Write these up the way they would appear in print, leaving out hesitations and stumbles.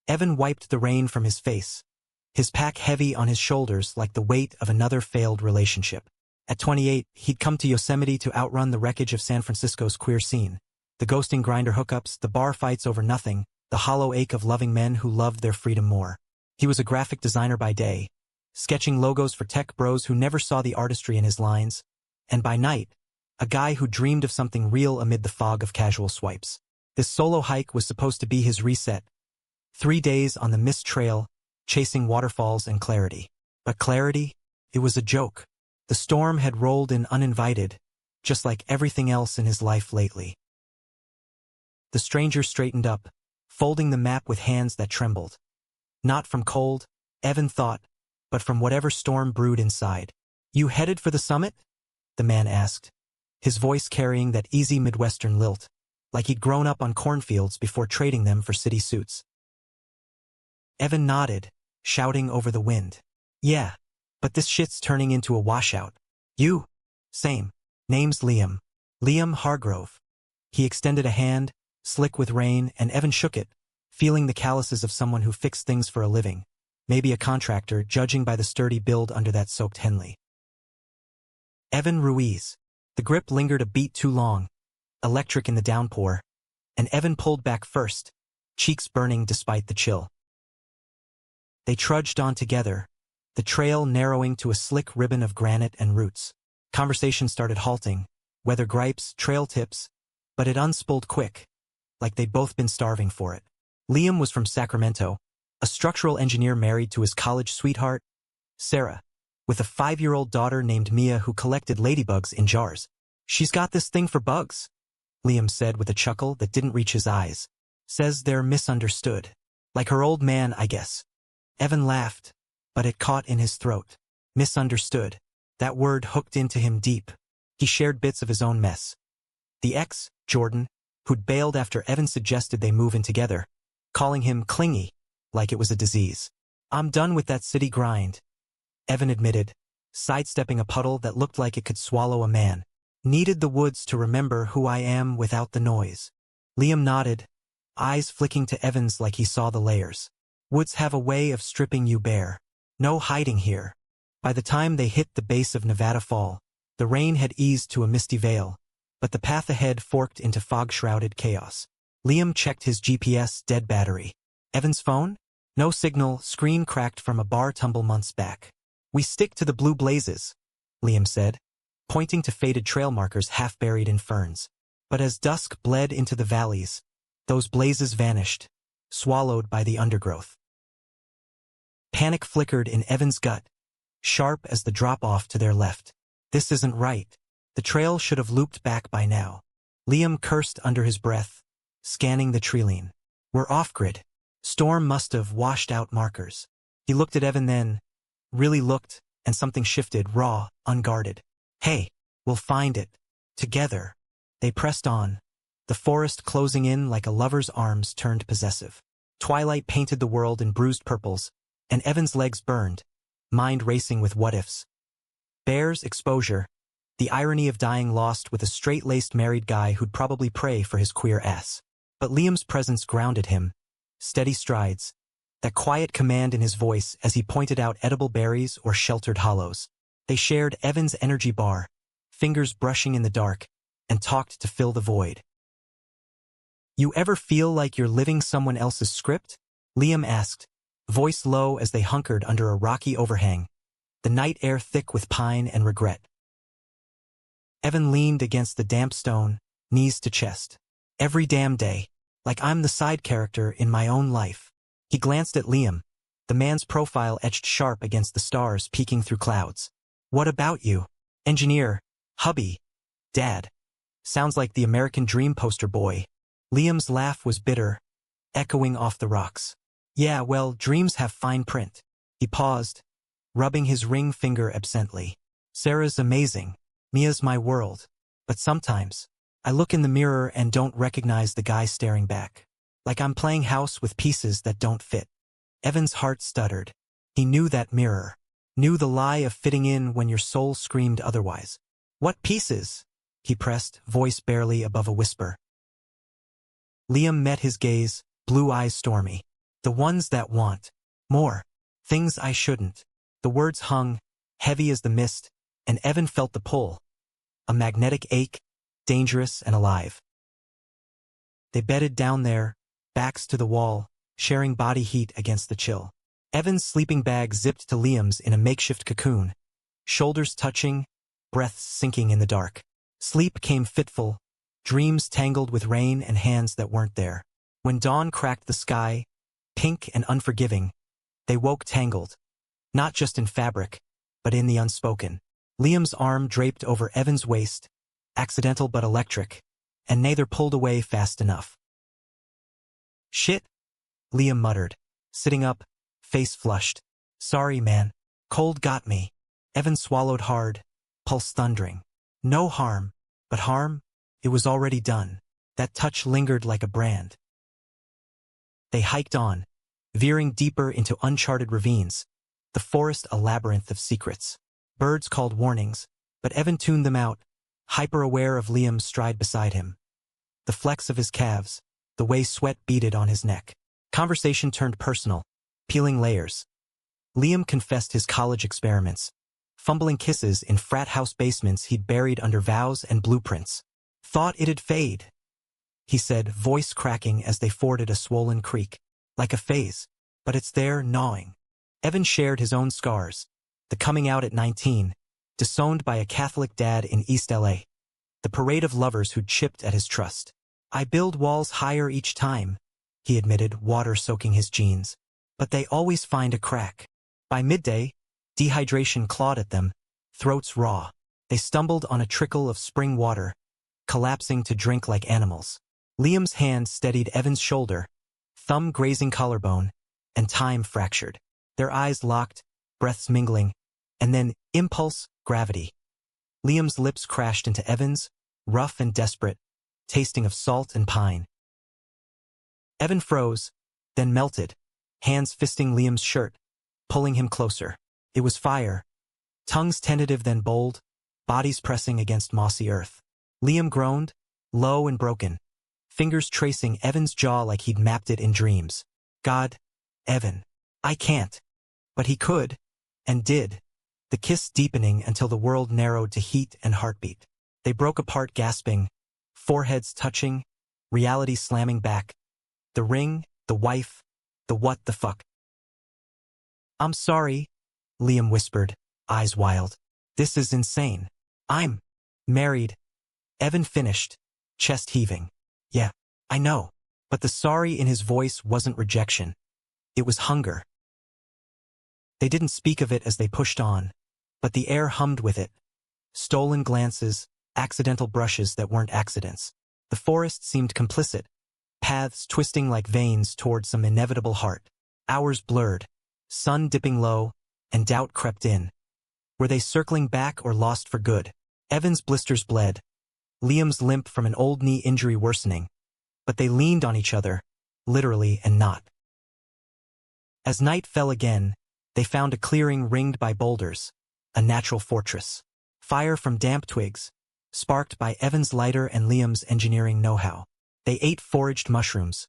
Evan wiped the rain from his face, his pack heavy on his shoulders like the weight of another failed relationship. At 28, he'd come to Yosemite to outrun the wreckage of San Francisco's queer scene. The ghosting grinder hookups, the bar fights over nothing, the hollow ache of loving men who loved their freedom more. He was a graphic designer by day, sketching logos for tech bros who never saw the artistry in his lines, and by night, a guy who dreamed of something real amid the fog of casual swipes. This solo hike was supposed to be his reset. 3 days on the mist trail, chasing waterfalls and clarity. But clarity? It was a joke. The storm had rolled in uninvited, just like everything else in his life lately. The stranger straightened up, folding the map with hands that trembled. Not from cold, Evan thought, but from whatever storm brewed inside. "You headed for the summit?" the man asked, his voice carrying that easy Midwestern lilt, like he'd grown up on cornfields before trading them for city suits. Evan nodded, shouting over the wind. "Yeah, but this shit's turning into a washout." "You?" "Same. Name's Liam. Liam Hargrove." He extended a hand, slick with rain, and Evan shook it, feeling the calluses of someone who fixed things for a living. Maybe a contractor, judging by the sturdy build under that soaked Henley. Evan Ruiz. The grip lingered a beat too long, electric in the downpour, and Evan pulled back first, cheeks burning despite the chill. They trudged on together, the trail narrowing to a slick ribbon of granite and roots. Conversation started halting, weather gripes, trail tips, but it unspooled quick, like they'd both been starving for it. Liam was from Sacramento, a structural engineer married to his college sweetheart, Sarah, with a 5-year-old daughter named Mia who collected ladybugs in jars. "She's got this thing for bugs," Liam said with a chuckle that didn't reach his eyes. "Says they're misunderstood. Like her old man, I guess." Evan laughed, but it caught in his throat. Misunderstood. That word hooked into him deep. He shared bits of his own mess. The ex, Jordan, who'd bailed after Evan suggested they move in together, calling him clingy, like it was a disease. "I'm done with that city grind," Evan admitted, sidestepping a puddle that looked like it could swallow a man. "Needed the woods to remember who I am without the noise." Liam nodded, eyes flicking to Evan's like he saw the layers. "Woods have a way of stripping you bare. No hiding here." By the time they hit the base of Nevada Fall, the rain had eased to a misty veil, but the path ahead forked into fog-shrouded chaos. Liam checked his GPS dead battery. Evan's phone? No signal, screen cracked from a bar tumble months back. "We stick to the blue blazes," Liam said, pointing to faded trail markers half buried in ferns. But as dusk bled into the valleys, those blazes vanished, swallowed by the undergrowth. Panic flickered in Evan's gut, sharp as the drop-off to their left. This isn't right. The trail should have looped back by now. Liam cursed under his breath, scanning the treeline. "We're off-grid. Storm must have washed out markers." He looked at Evan then, really looked, and something shifted, raw, unguarded. "Hey, we'll find it. Together." They pressed on, the forest closing in like a lover's arms turned possessive. Twilight painted the world in bruised purples, and Evan's legs burned, mind racing with what-ifs. Bears, exposure, the irony of dying lost with a straight-laced married guy who'd probably pray for his queer ass. But Liam's presence grounded him, steady strides, that quiet command in his voice as he pointed out edible berries or sheltered hollows. They shared Evan's energy bar, fingers brushing in the dark, and talked to fill the void. "You ever feel like you're living someone else's script?" Liam asked, voice low as they hunkered under a rocky overhang, the night air thick with pine and regret. Evan leaned against the damp stone, knees to chest. "Every damn day, like I'm the side character in my own life." He glanced at Liam, the man's profile etched sharp against the stars peeking through clouds. "What about you? Engineer, hubby, dad. Sounds like the American Dream poster boy." Liam's laugh was bitter, echoing off the rocks. "Yeah, well, dreams have fine print." He paused, rubbing his ring finger absently. "Sarah's amazing. Mia's my world. But sometimes, I look in the mirror and don't recognize the guy staring back. Like I'm playing house with pieces that don't fit." Evan's heart stuttered. He knew that mirror, knew the lie of fitting in when your soul screamed otherwise. "What pieces?" he pressed, voice barely above a whisper. Liam met his gaze, blue eyes stormy. The ones that want more. Things I shouldn't. The words hung, heavy as the mist, and Evan felt the pull. A magnetic ache, dangerous and alive. They bedded down there, backs to the wall, sharing body heat against the chill. Evan's sleeping bag zipped to Liam's in a makeshift cocoon, shoulders touching, breaths sinking in the dark. Sleep came fitful, dreams tangled with rain and hands that weren't there. When dawn cracked the sky, pink and unforgiving, they woke tangled, not just in fabric, but in the unspoken. Liam's arm draped over Evan's waist, accidental but electric, and neither pulled away fast enough. "Shit," Liam muttered, sitting up, face flushed. "Sorry, man. Cold got me." Evan swallowed hard, pulse thundering. No harm, but harm? It was already done. That touch lingered like a brand. They hiked on, veering deeper into uncharted ravines, the forest a labyrinth of secrets. Birds called warnings, but Evan tuned them out, hyper-aware of Liam's stride beside him. The flex of his calves, the way sweat beaded on his neck. Conversation turned personal, peeling layers. Liam confessed his college experiments, fumbling kisses in frat house basements he'd buried under vows and blueprints. "Thought it'd fade," he said, voice cracking as they forded a swollen creek. "Like a phase, but it's there, gnawing." Evan shared his own scars. The coming out at 19, disowned by a Catholic dad in East LA. The parade of lovers who'd chipped at his trust. "I build walls higher each time," he admitted, water soaking his jeans. "But they always find a crack." By midday, dehydration clawed at them, throats raw. They stumbled on a trickle of spring water, collapsing to drink like animals. Liam's hand steadied Evan's shoulder, thumb grazing collarbone, and time fractured. Their eyes locked, breaths mingling, and then, impulse, gravity. Liam's lips crashed into Evan's, rough and desperate, tasting of salt and pine. Evan froze, then melted, hands fisting Liam's shirt, pulling him closer. It was fire, tongues tentative then bold, bodies pressing against mossy earth. Liam groaned, low and broken, fingers tracing Evan's jaw like he'd mapped it in dreams. "God, Evan, I can't." But he could, and did, the kiss deepening until the world narrowed to heat and heartbeat. They broke apart gasping, foreheads touching, reality slamming back. The ring, the wife, the what the fuck. "I'm sorry," Liam whispered, eyes wild. "This is insane. I'm married." Evan finished, chest heaving. "Yeah, I know." But the sorry in his voice wasn't rejection. It was hunger. They didn't speak of it as they pushed on, but the air hummed with it. Stolen glances, accidental brushes that weren't accidents. The forest seemed complicit, paths twisting like veins toward some inevitable heart. Hours blurred, sun dipping low, and doubt crept in. Were they circling back or lost for good? Evan's blisters bled, Liam's limp from an old knee injury worsening, but they leaned on each other, literally and not. As night fell again, they found a clearing ringed by boulders, a natural fortress. Fire from damp twigs, sparked by Evan's lighter and Liam's engineering know-how. They ate foraged mushrooms,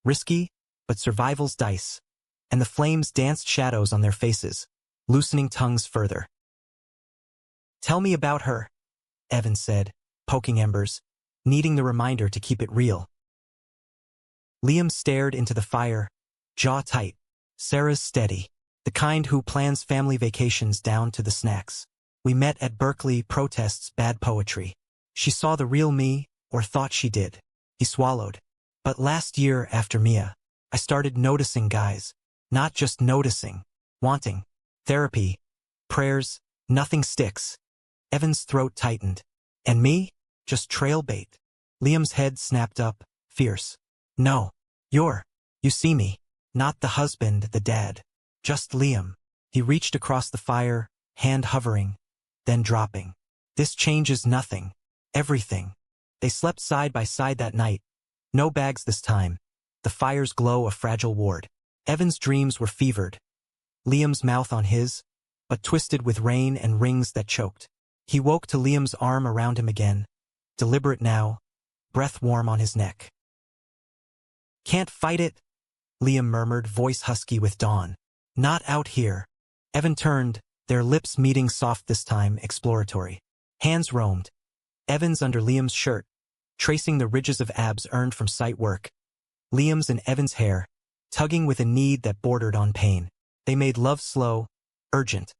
risky, but survival's dice, and the flames danced shadows on their faces, loosening tongues further. "Tell me about her," Evan said, poking embers, needing the reminder to keep it real. Liam stared into the fire, jaw tight. "Sarah's steady. The kind who plans family vacations down to the snacks. We met at Berkeley, protests bad poetry. She saw the real me, or thought she did." He swallowed. "But last year after Mia, I started noticing guys. Not just noticing, wanting. Therapy, prayers, nothing sticks." Evan's throat tightened. "And me? Just trail bait." Liam's head snapped up, fierce. "No. You see me. Not the husband, the dad. Just Liam." He reached across the fire, hand hovering, then dropping. "This changes nothing. Everything." They slept side by side that night. No bags this time. The fire's glow a fragile ward. Evan's dreams were fevered. Liam's mouth on his, but twisted with rain and rings that choked. He woke to Liam's arm around him again, deliberate now, breath warm on his neck. "Can't fight it," Liam murmured, voice husky with dawn. Not out here. Evan turned, their lips meeting soft this time, exploratory. Hands roamed. Evan's under Liam's shirt, tracing the ridges of abs earned from site work. Liam's and Evan's hair, tugging with a need that bordered on pain. They made love slow, urgent,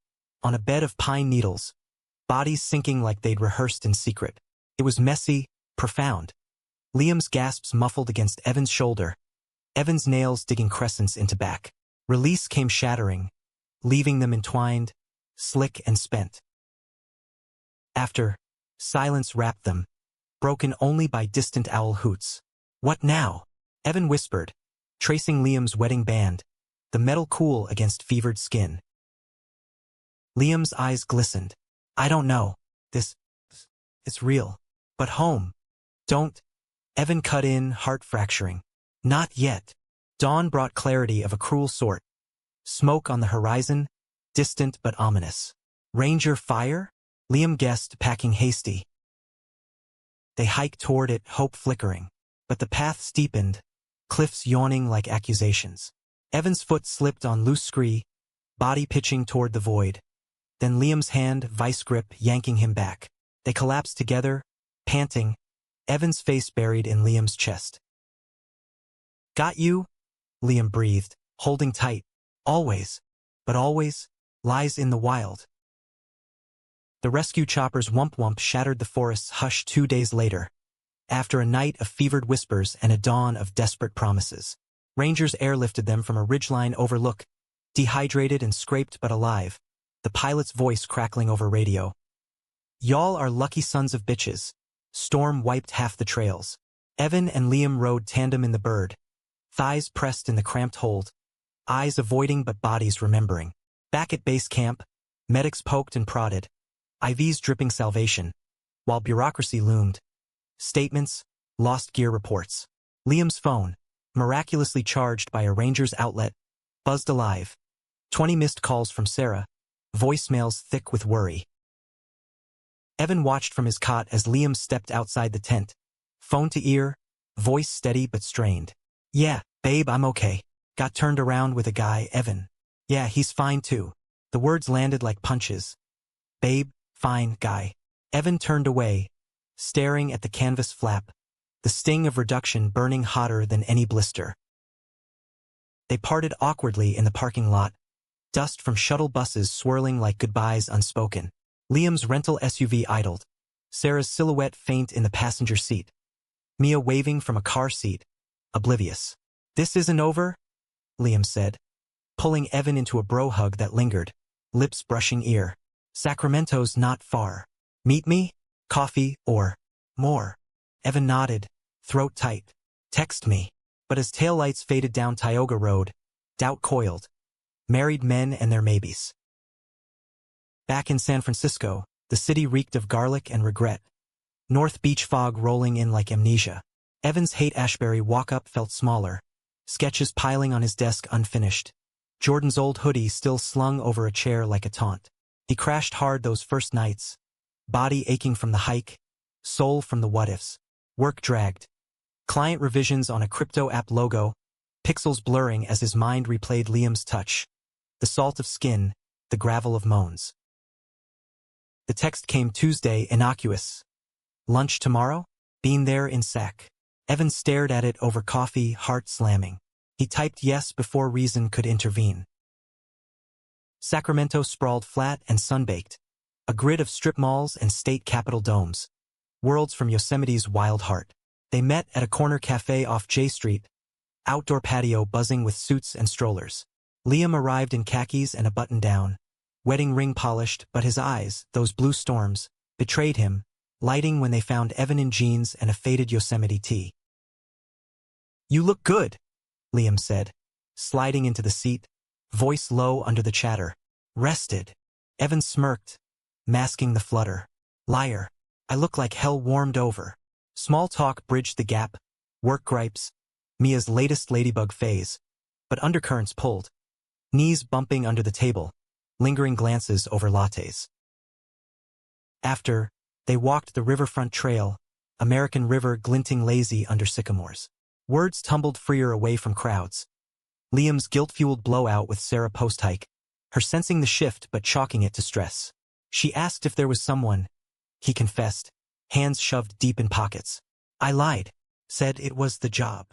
on a bed of pine needles, bodies sinking like they'd rehearsed in secret. It was messy, profound. Liam's gasps muffled against Evan's shoulder, Evan's nails digging crescents into back. Release came shattering, leaving them entwined, slick and spent. After, silence wrapped them, broken only by distant owl hoots. What now? Evan whispered, tracing Liam's wedding band, the metal cool against fevered skin. Liam's eyes glistened. I don't know. It's real. But home. Don't. Evan cut in, heart fracturing. Not yet. Dawn brought clarity of a cruel sort. Smoke on the horizon, distant but ominous. Ranger fire? Liam guessed, packing hasty. They hiked toward it, hope flickering. But the path steepened, cliffs yawning like accusations. Evan's foot slipped on loose scree, body pitching toward the void. Then Liam's hand, vice grip, yanking him back. They collapsed together, panting, Evan's face buried in Liam's chest. Got you? Liam breathed, holding tight. Always, but always, lies in the wild. The rescue chopper's whump-whump shattered the forest's hush 2 days later, after a night of fevered whispers and a dawn of desperate promises. Rangers airlifted them from a ridgeline overlook, dehydrated and scraped but alive, the pilot's voice crackling over radio. Y'all are lucky sons of bitches. Storm wiped half the trails. Evan and Liam rode tandem in the bird, thighs pressed in the cramped hold, eyes avoiding but bodies remembering. Back at base camp, medics poked and prodded, IVs dripping salvation, while bureaucracy loomed. Statements, lost gear reports. Liam's phone, miraculously charged by a ranger's outlet, buzzed alive. 20 missed calls from Sarah, voicemails thick with worry. Evan watched from his cot as Liam stepped outside the tent, phone to ear, voice steady but strained. Yeah, babe, I'm okay. Got turned around with a guy, Evan. Yeah, he's fine too. The words landed like punches. Babe, fine, guy. Evan turned away, staring at the canvas flap, the sting of reduction burning hotter than any blister. They parted awkwardly in the parking lot, dust from shuttle buses swirling like goodbyes unspoken. Liam's rental SUV idled, Sarah's silhouette faint in the passenger seat. Mia waving from a car seat, oblivious. This isn't over? Liam said, pulling Evan into a bro hug that lingered, lips brushing ear. Sacramento's not far. Meet me? Coffee, or more? Evan nodded, throat tight. Text me. But as taillights faded down Tioga Road, doubt coiled. Married men and their maybes. Back in San Francisco, the city reeked of garlic and regret. North Beach fog rolling in like amnesia. Evan's Haight-Ashbury walk-up felt smaller, sketches piling on his desk unfinished. Jordan's old hoodie still slung over a chair like a taunt. He crashed hard those first nights, body aching from the hike, soul from the what-ifs. Work dragged. Client revisions on a crypto app logo, pixels blurring as his mind replayed Liam's touch. The salt of skin, the gravel of moans. The text came Tuesday, innocuous. Lunch tomorrow? Been there in sec. Evan stared at it over coffee, heart slamming. He typed yes before reason could intervene. Sacramento sprawled flat and sunbaked, a grid of strip malls and state capitol domes, worlds from Yosemite's wild heart. They met at a corner cafe off J Street, outdoor patio buzzing with suits and strollers. Liam arrived in khakis and a button-down, wedding ring polished, but his eyes, those blue storms, betrayed him, lighting when they found Evan in jeans and a faded Yosemite tee. You look good, Liam said, sliding into the seat, voice low under the chatter. Rested. Evan smirked, masking the flutter. Liar. I look like hell warmed over. Small talk bridged the gap, work gripes, Mia's latest ladybug phase, but undercurrents pulled, knees bumping under the table, lingering glances over lattes. After, they walked the riverfront trail, American River glinting lazy under sycamores. Words tumbled freer away from crowds. Liam's guilt-fueled blowout with Sarah post-hike, her sensing the shift but chalking it to stress. She asked if there was someone. He confessed, hands shoved deep in pockets. I lied. Said it was the job.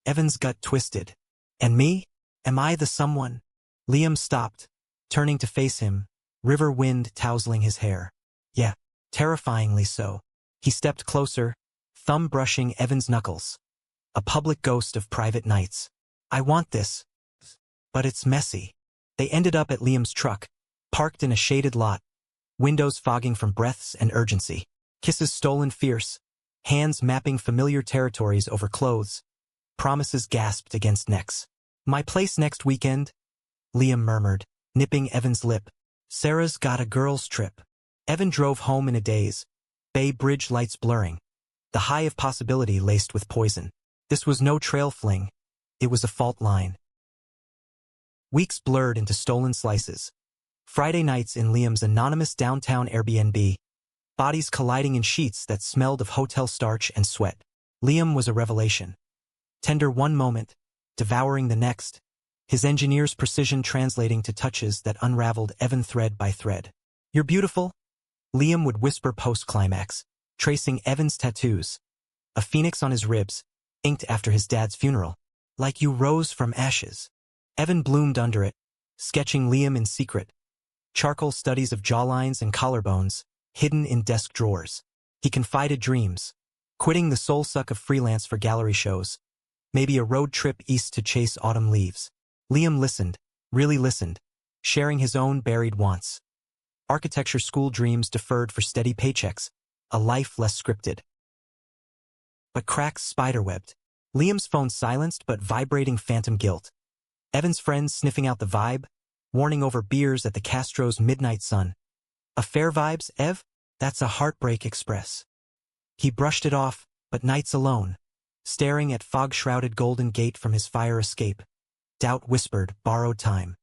Evan's gut twisted. And me? Am I the someone? Liam stopped, turning to face him, river wind tousling his hair. Yeah, terrifyingly so. He stepped closer, thumb brushing Evan's knuckles. A public ghost of private nights. I want this. But it's messy. They ended up at Liam's truck, parked in a shaded lot, windows fogging from breaths and urgency. Kisses stolen fierce, hands mapping familiar territories over clothes, promises gasped against necks. My place next weekend? Liam murmured, nipping Evan's lip. Sarah's got a girls' trip. Evan drove home in a daze, Bay Bridge lights blurring, the high of possibility laced with poison. This was no trail fling. It was a fault line. Weeks blurred into stolen slices. Friday nights in Liam's anonymous downtown Airbnb, bodies colliding in sheets that smelled of hotel starch and sweat. Liam was a revelation. Tender one moment, devouring the next, his engineer's precision translating to touches that unraveled Evan thread by thread. You're beautiful, Liam would whisper post-climax, tracing Evan's tattoos. A phoenix on his ribs, inked after his dad's funeral. Like you rose from ashes. Evan bloomed under it, sketching Liam in secret. Charcoal studies of jawlines and collarbones, hidden in desk drawers. He confided dreams, quitting the soul suck of freelance for gallery shows. Maybe a road trip east to chase autumn leaves. Liam listened, really listened, sharing his own buried wants. Architecture school dreams deferred for steady paychecks, a life less scripted. But cracks spiderwebbed. Liam's phone silenced but vibrating phantom guilt. Evan's friends sniffing out the vibe, warning over beers at the Castro's midnight sun. Affair vibes, Ev? That's a heartbreak express. He brushed it off, but nights alone, staring at fog-shrouded Golden Gate from his fire escape. Doubt whispered, borrowed time.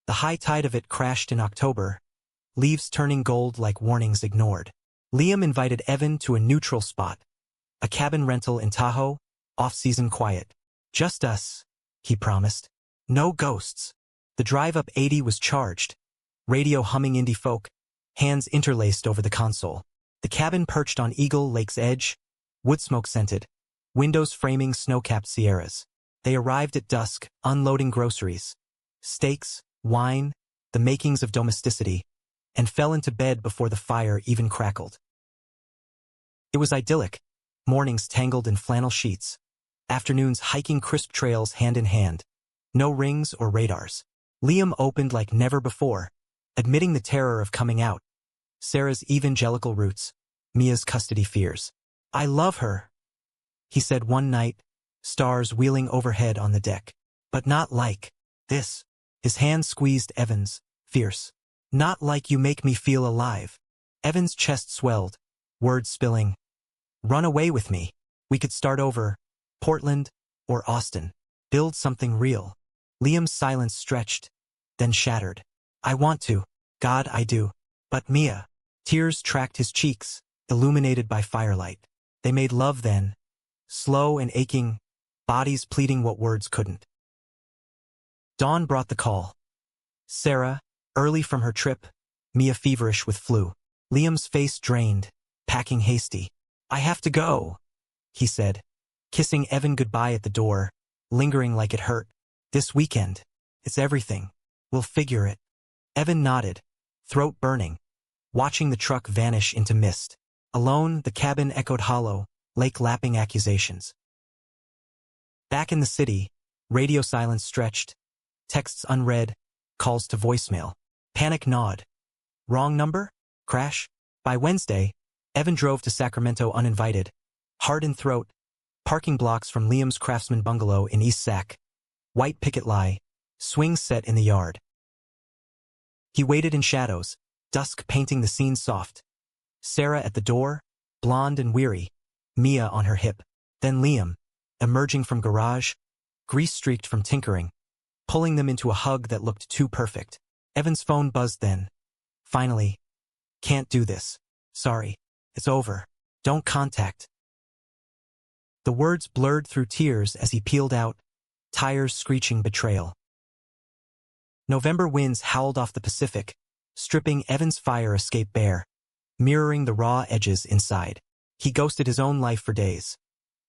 The high tide of it crashed in October, leaves turning gold like warnings ignored. Liam invited Evan to a neutral spot. A cabin rental in Tahoe, off-season quiet. Just us, he promised. No ghosts. The drive up 80 was charged. Radio humming indie folk, hands interlaced over the console. The cabin perched on Eagle Lake's edge, wood smoke scented, windows framing snow-capped Sierras. They arrived at dusk, unloading groceries, steaks, wine, the makings of domesticity, and fell into bed before the fire even crackled. It was idyllic. Mornings tangled in flannel sheets. Afternoons hiking crisp trails hand in hand. No rings or radars. Liam opened like never before, admitting the terror of coming out. Sarah's evangelical roots, Mia's custody fears. I love her, he said one night, stars wheeling overhead on the deck. But not like this. His hand squeezed Evan's, fierce. Not like you make me feel alive. Evan's chest swelled, words spilling. Run away with me. We could start over. Portland or Austin. Build something real. Liam's silence stretched, then shattered. I want to. God, I do. But Mia. Tears tracked his cheeks, illuminated by firelight. They made love then. Slow and aching, bodies pleading what words couldn't. Dawn brought the call. Sarah, early from her trip, Mia feverish with flu. Liam's face drained, packing hasty. I have to go, he said, kissing Evan goodbye at the door, lingering like it hurt. This weekend. It's everything. We'll figure it. Evan nodded, throat burning, watching the truck vanish into mist. Alone, the cabin echoed hollow, lake-lapping accusations. Back in the city, radio silence stretched, texts unread, calls to voicemail. Panic gnawed. Wrong number? Crash? By Wednesday, Evan drove to Sacramento uninvited, heart in throat, parking blocks from Liam's Craftsman bungalow in East Sac. White picket lie, swing set in the yard. He waited in shadows, dusk painting the scene soft. Sarah at the door, blonde and weary, Mia on her hip. Then Liam, emerging from garage, grease-streaked from tinkering, pulling them into a hug that looked too perfect. Evan's phone buzzed then. Finally. Can't do this. Sorry. It's over. Don't contact. The words blurred through tears as he peeled out, tires screeching betrayal. November winds howled off the Pacific, stripping Evan's fire escape bare, mirroring the raw edges inside. He ghosted his own life for days.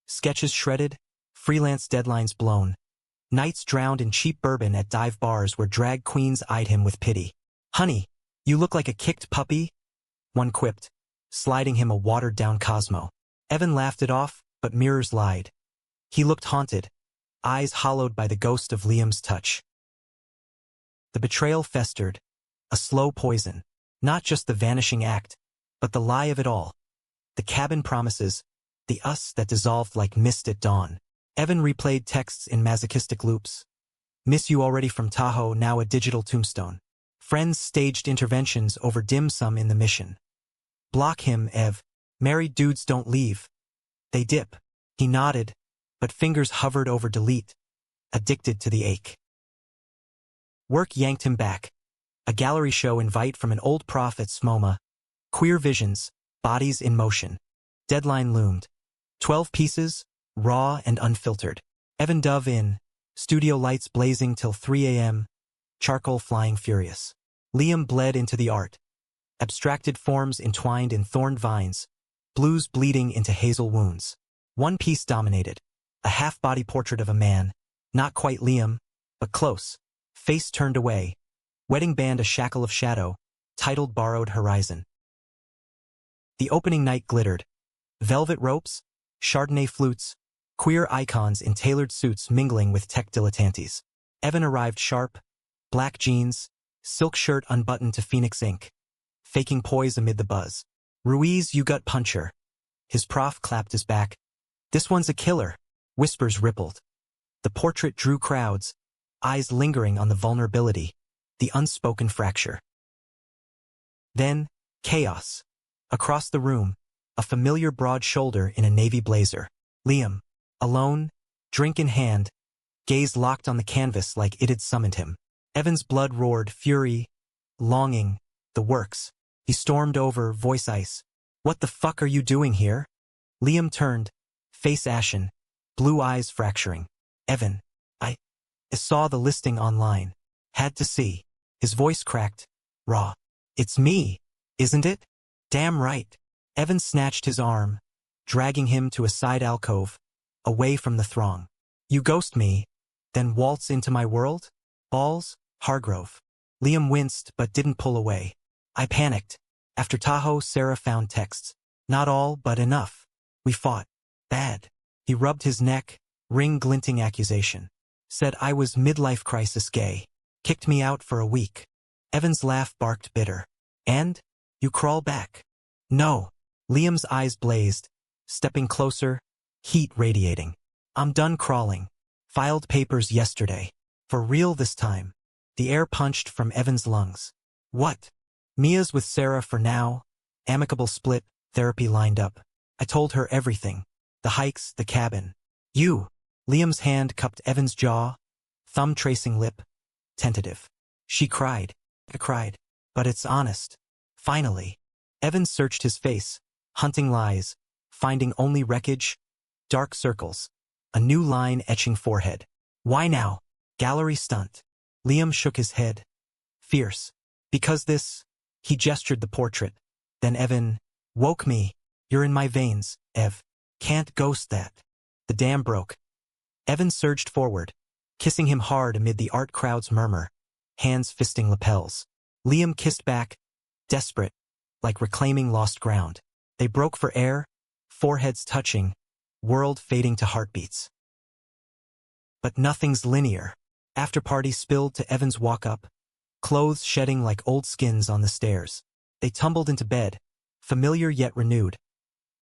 Sketches shredded, freelance deadlines blown, nights drowned in cheap bourbon at dive bars where drag queens eyed him with pity. "Honey, you look like a kicked puppy," one quipped, sliding him a watered-down Cosmo. Evan laughed it off, but mirrors lied. He looked haunted, eyes hollowed by the ghost of Liam's touch. The betrayal festered, a slow poison, not just the vanishing act, but the lie of it all. The cabin promises, the us that dissolved like mist at dawn. Evan replayed texts in masochistic loops. "Miss you already from Tahoe, now a digital tombstone." Friends staged interventions over dim sum in the mission. "Block him, Ev. Married dudes don't leave. They dip." He nodded, but fingers hovered over delete, addicted to the ache. Work yanked him back. A gallery show invite from an old prof at SMOMA. Queer visions, bodies in motion. Deadline loomed. 12 pieces, raw and unfiltered. Evan dove in, studio lights blazing till 3 a.m., charcoal flying furious. Liam bled into the art. Abstracted forms entwined in thorned vines, blues bleeding into hazel wounds. One piece dominated, a half-body portrait of a man, not quite Liam, but close, face turned away, wedding band a shackle of shadow, titled Borrowed Horizon. The opening night glittered. Velvet ropes, Chardonnay flutes, queer icons in tailored suits mingling with tech dilettantes. Evan arrived sharp, black jeans, silk shirt unbuttoned to Phoenix ink, faking poise amid the buzz. "Ruiz, you gut puncher." His prof clapped his back. "This one's a killer." Whispers rippled. The portrait drew crowds, eyes lingering on the vulnerability, the unspoken fracture. Then, chaos. Across the room, a familiar broad shoulder in a navy blazer. Liam, alone, drink in hand, gaze locked on the canvas like it had summoned him. Evan's blood roared, fury, longing, the works. He stormed over, voice ice. "What the fuck are you doing here?" Liam turned, face ashen, blue eyes fracturing. "Evan, I saw the listing online. Had to see." His voice cracked, raw. "It's me, isn't it?" "Damn right." Evan snatched his arm, dragging him to a side alcove, away from the throng. "You ghost me, then waltz into my world? Balls, Hargrove." Liam winced but didn't pull away. "I panicked. After Tahoe, Sarah found texts. Not all, but enough. We fought. Bad." He rubbed his neck, ring-glinting accusation. "Said I was midlife crisis gay. Kicked me out for a week." Evan's laugh barked bitter. "And? You crawl back?" "No." Liam's eyes blazed, stepping closer, heat radiating. "I'm done crawling. Filed papers yesterday. For real this time." The air punched from Evan's lungs. "What?" "Mia's with Sarah for now. Amicable split, therapy lined up. I told her everything. The hikes, the cabin. You." Liam's hand cupped Evan's jaw, thumb tracing lip, tentative. "She cried. I cried. But it's honest. Finally." Evan searched his face, hunting lies, finding only wreckage, dark circles, a new line etching forehead. "Why now?" "Gallery stunt." Liam shook his head. "Fierce. Because this." He gestured the portrait. Then Evan, "Woke me. You're in my veins, Ev. Can't ghost that." The dam broke. Evan surged forward, kissing him hard amid the art crowd's murmur, hands fisting lapels. Liam kissed back, desperate, like reclaiming lost ground. They broke for air, foreheads touching, world fading to heartbeats. But nothing's linear. After-party spilled to Evan's walk-up, clothes shedding like old skins on the stairs. They tumbled into bed, familiar yet renewed.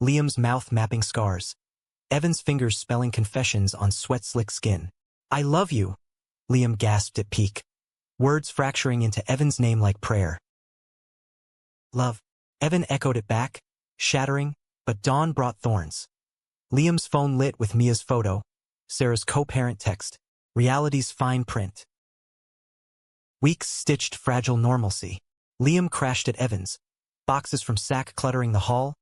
Liam's mouth mapping scars. Evan's fingers spelling confessions on sweat-slick skin. "I love you," Liam gasped at peak, words fracturing into Evan's name like prayer. "Love." Evan echoed it back, shattering, but dawn brought thorns. Liam's phone lit with Mia's photo, Sarah's co-parent text, reality's fine print. Weeks stitched fragile normalcy. Liam crashed at Evan's. Boxes from SAC cluttering the hall,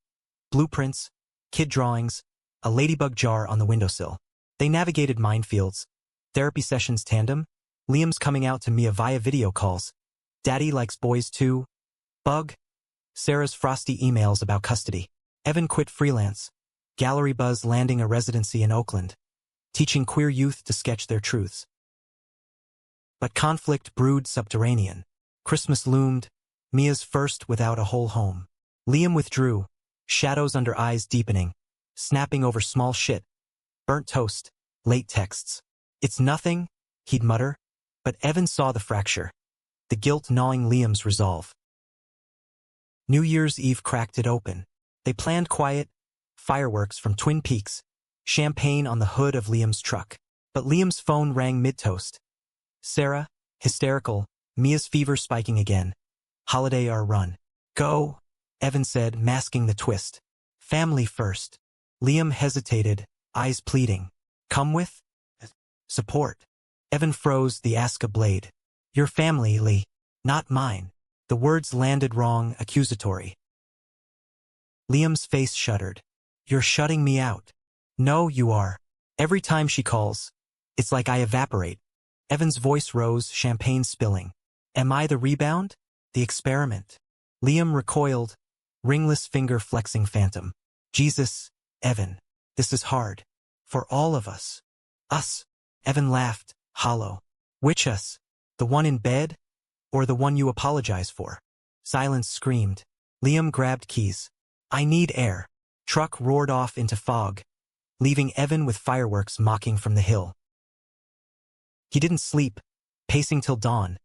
blueprints, kid drawings, a ladybug jar on the windowsill. They navigated minefields, Therapy sessions tandem. Liam's coming out to Mia via video calls. Daddy likes boys too. Bug. Sarah's frosty emails about custody. Evan quit freelance. Gallery buzz landing a residency in Oakland. Teaching queer youth to sketch their truths. But conflict brewed subterranean. Christmas loomed. Mia's first without a whole home. Liam withdrew. Shadows under eyes deepening. Snapping over small shit. Burnt toast. Late texts. It's nothing, he'd mutter. But Evan saw the fracture. The guilt gnawing Liam's resolve. New Year's Eve cracked it open. They planned quiet, fireworks from Twin Peaks, champagne on the hood of Liam's truck. But Liam's phone rang mid-toast. Sarah, hysterical, Mia's fever spiking again. Holiday are run. Go, Evan said, masking the twist. Family first. Liam hesitated, eyes pleading. Come with? Support. Evan froze, the Aska blade. Your family, Lee. Not mine. The words landed wrong, accusatory. Liam's face shuddered. You're shutting me out. No, you are. Every time she calls, it's like I evaporate. Evan's voice rose, champagne spilling. Am I the rebound? The experiment? Liam recoiled, ringless finger flexing phantom. Jesus, Evan, this is hard. For all of us. Us. Evan laughed, hollow. Which us? The one in bed? Or the one you apologize for? Silence screamed. Liam grabbed keys. I need air. Truck roared off into fog, leaving Evan with fireworks mocking from the hill. He didn't sleep, pacing till dawn,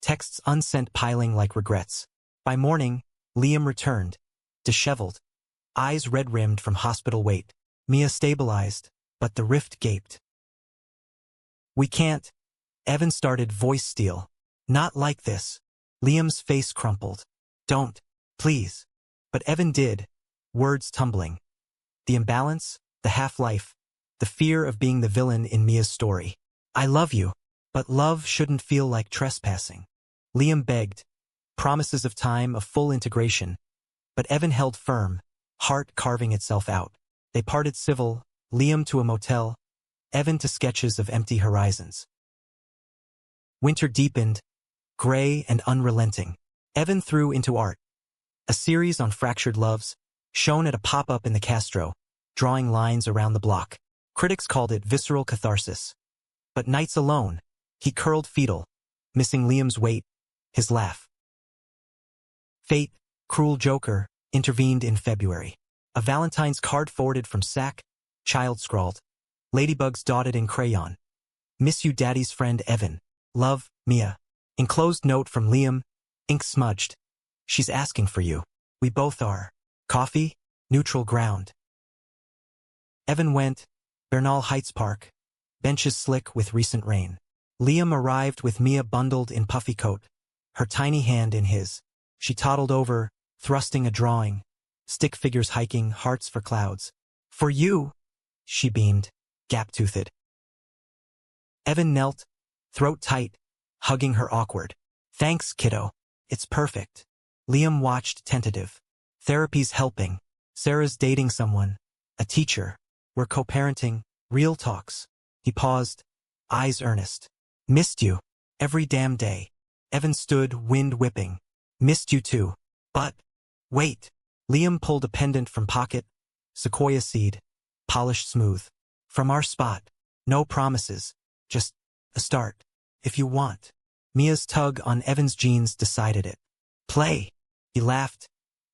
texts unsent piling like regrets. By morning, Liam returned, disheveled, eyes red-rimmed from hospital wait. Mia stabilized, but the rift gaped. We can't. Evan started, voice steel. Not like this. Liam's face crumpled. Don't, please. But Evan did, words tumbling. The imbalance, the half-life, the fear of being the villain in Mia's story. I love you, but love shouldn't feel like trespassing. Liam begged, promises of time, of full integration. But Evan held firm, heart carving itself out. They parted civil, Liam to a motel, Evan to sketches of empty horizons. Winter deepened, gray and unrelenting. Evan threw into art. A series on fractured loves, shown at a pop-up in the Castro, drawing lines around the block. Critics called it visceral catharsis. But nights alone, he curled fetal, missing Liam's weight, his laugh. Fate, cruel joker, intervened in February. A Valentine's card forwarded from Sac, child scrawled. Ladybugs dotted in crayon. Miss you, daddy's friend Evan. Love, Mia. Enclosed note from Liam, ink smudged. She's asking for you. We both are. Coffee? Neutral ground. Evan went. Bernal Heights Park. Benches slick with recent rain. Liam arrived with Mia bundled in puffy coat, her tiny hand in his. She toddled over, thrusting a drawing. Stick figures hiking, hearts for clouds. For you, she beamed, gap-toothed. Evan knelt, throat tight, hugging her awkward. Thanks, kiddo. It's perfect. Liam watched, tentative. Therapy's helping. Sarah's dating someone. A teacher. We're co-parenting. Real talks. He paused, eyes earnest. Missed you. Every damn day. Evan stood, wind whipping. Missed you too. But, wait. Liam pulled a pendant from pocket. Sequoia seed. Polished smooth. From our spot. No promises. Just a start. If you want. Mia's tug on Evan's jeans decided it. Play. He laughed.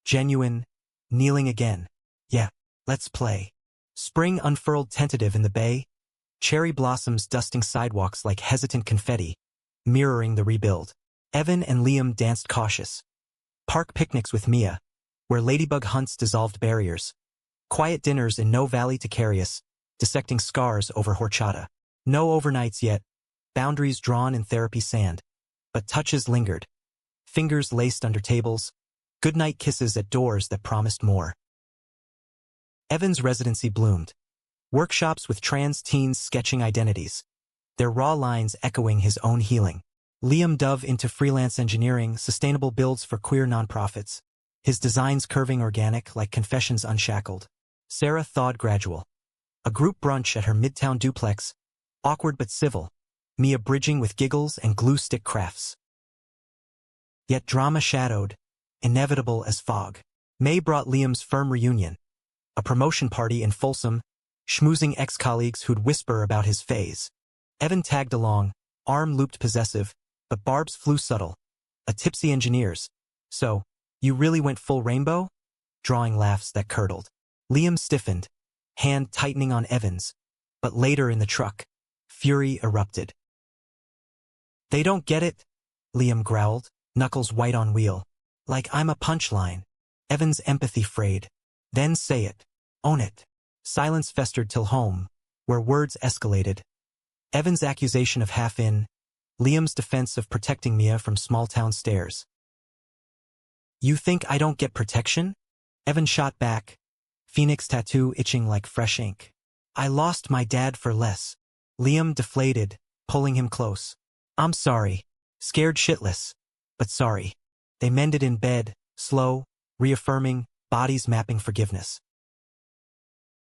Genuine. Kneeling again. Yeah, let's play. Spring unfurled tentative in the bay. Cherry blossoms dusting sidewalks like hesitant confetti, mirroring the rebuild. Evan and Liam danced cautious. Park picnics with Mia, where ladybug hunts dissolved barriers. Quiet dinners in No Valley to Carious, dissecting scars over horchata. No overnights yet, boundaries drawn in therapy sand. But touches lingered. Fingers laced under tables, goodnight kisses at doors that promised more. Evan's residency bloomed. Workshops with trans teens sketching identities, their raw lines echoing his own healing. Liam dove into freelance engineering, sustainable builds for queer nonprofits, his designs curving organic like confessions unshackled. Sarah thawed gradual. A group brunch at her midtown duplex, awkward but civil, Mia bridging with giggles and glue stick crafts. Yet drama shadowed, inevitable as fog. May brought Liam's firm reunion, a promotion party in Folsom, schmoozing ex-colleagues who'd whisper about his phase. Evan tagged along, arm looped possessive, but Barb's flew subtle. A tipsy engineers. So, you really went full rainbow? Drawing laughs that curdled. Liam stiffened, hand tightening on Evan's, but later in the truck, fury erupted. They don't get it, Liam growled, knuckles white on wheel. Like I'm a punchline. Evan's empathy frayed. Then say it. Own it. Silence festered till home, where words escalated. Evan's accusation of half-in, Liam's defense of protecting Mia from small-town stares. You think I don't get protection? Evan shot back, phoenix tattoo itching like fresh ink. I lost my dad for less. Liam deflated, pulling him close. I'm sorry. Scared shitless. But sorry. They mended in bed, slow, reaffirming, bodies mapping forgiveness.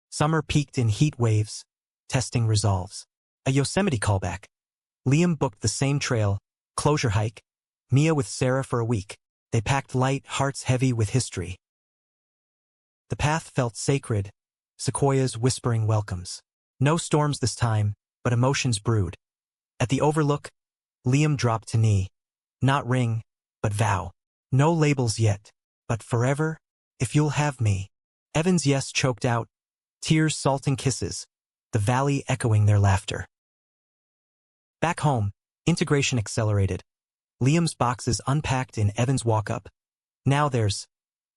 Summer peaked in heat waves, testing resolves. A Yosemite callback. Liam booked the same trail, closure hike, Mia with Sarah for a week. They packed light, hearts heavy with history. The path felt sacred, sequoias whispering welcomes. No storms this time, but emotions brewed. At the overlook, Liam dropped to knee. Not ring, but vow. No labels yet, but forever, if you'll have me. Evan's yes choked out, tears salting kisses, the valley echoing their laughter. Back home, integration accelerated. Liam's boxes unpacked in Evan's walk-up. Now there's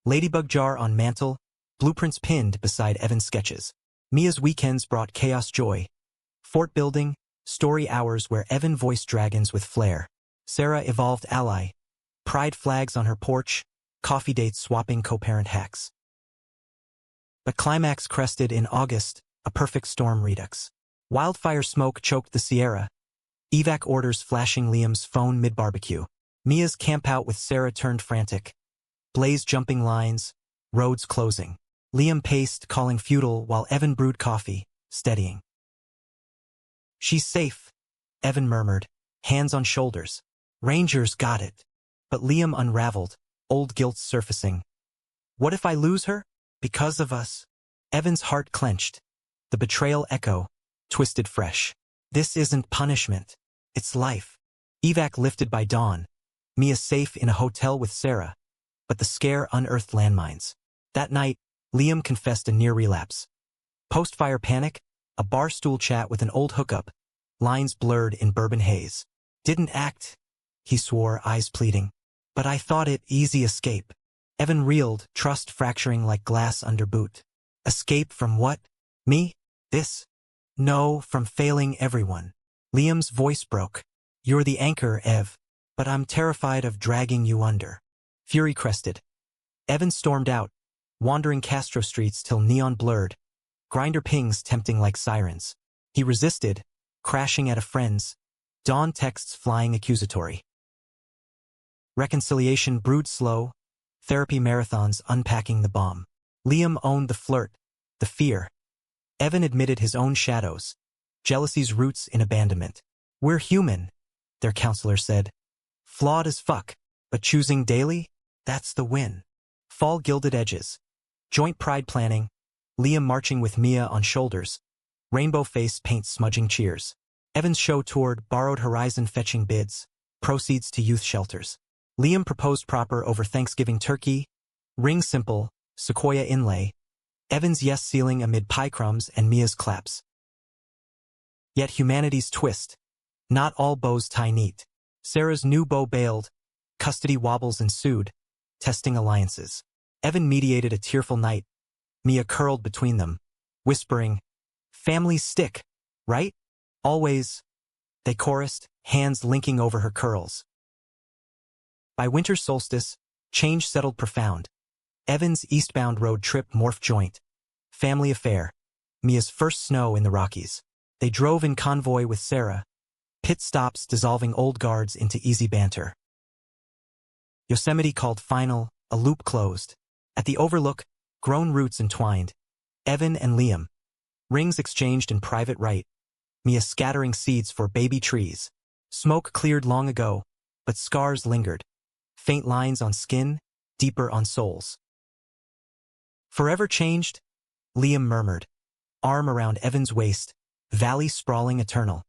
ladybug jar on mantle, blueprints pinned beside Evan's sketches. Mia's weekends brought chaos joy. Fort building, story hours where Evan voiced dragons with flair. Sarah evolved ally. Pride flags on her porch, coffee dates swapping co-parent hacks. But climax crested in August, a perfect storm redux. Wildfire smoke choked the Sierra. Evac orders flashing Liam's phone mid-barbecue. Mia's campout with Sarah turned frantic. Blaze jumping lines, roads closing. Liam paced, calling futile while Evan brewed coffee, steadying. She's safe, Evan murmured, hands on shoulders. Rangers got it. But Liam unraveled, old guilt surfacing. What if I lose her? Because of us? Evan's heart clenched. The betrayal echo, twisted fresh. This isn't punishment. It's life. Evac lifted by dawn. Mia safe in a hotel with Sarah. But the scare unearthed landmines. That night, Liam confessed a near relapse. Post-fire panic, a bar stool chat with an old hookup, lines blurred in bourbon haze. Didn't act, he swore, eyes pleading. But I thought it easy escape. Evan reeled, trust fracturing like glass under boot. Escape from what? Me? This? No, from failing everyone. Liam's voice broke. You're the anchor, Ev. But I'm terrified of dragging you under. Fury crested. Evan stormed out, wandering Castro streets till neon blurred. Grinder pings tempting like sirens. He resisted, crashing at a friend's. Dawn texts flying accusatory. Reconciliation brewed slow. Therapy marathons unpacking the bomb. Liam owned the flirt, the fear. Evan admitted his own shadows. Jealousy's roots in abandonment. We're human, their counselor said. Flawed as fuck, but choosing daily? That's the win. Fall gilded edges. Joint pride planning. Liam marching with Mia on shoulders. Rainbow face paint smudging cheers. Evan's show toured, borrowed horizon fetching bids. Proceeds to youth shelters. Liam proposed proper over Thanksgiving turkey. Ring simple, sequoia inlay. Evan's yes sealing amid pie crumbs and Mia's claps. Yet humanity's twist. Not all bows tie neat. Sarah's new bow bailed. Custody wobbles ensued. Testing alliances. Evan mediated a tearful night. Mia curled between them, whispering, "Families stick, right? Always." They chorused, hands linking over her curls. By winter solstice, change settled profound. Evan's eastbound road trip morphed joint. Family affair. Mia's first snow in the Rockies. They drove in convoy with Sarah. Pit stops dissolving old guards into easy banter. Yosemite called final, a loop closed. At the overlook, grown roots entwined. Evan and Liam. Rings exchanged in private rite. Mia scattering seeds for baby trees. Smoke cleared long ago, but scars lingered. Faint lines on skin, deeper on souls. Forever changed? Liam murmured, arm around Evan's waist, valley sprawling eternal.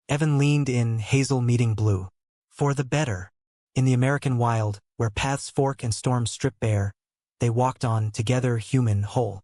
Evan leaned in, hazel meeting blue. For the better. In the American wild, where paths fork and storms strip bare, they walked on, together, human, whole.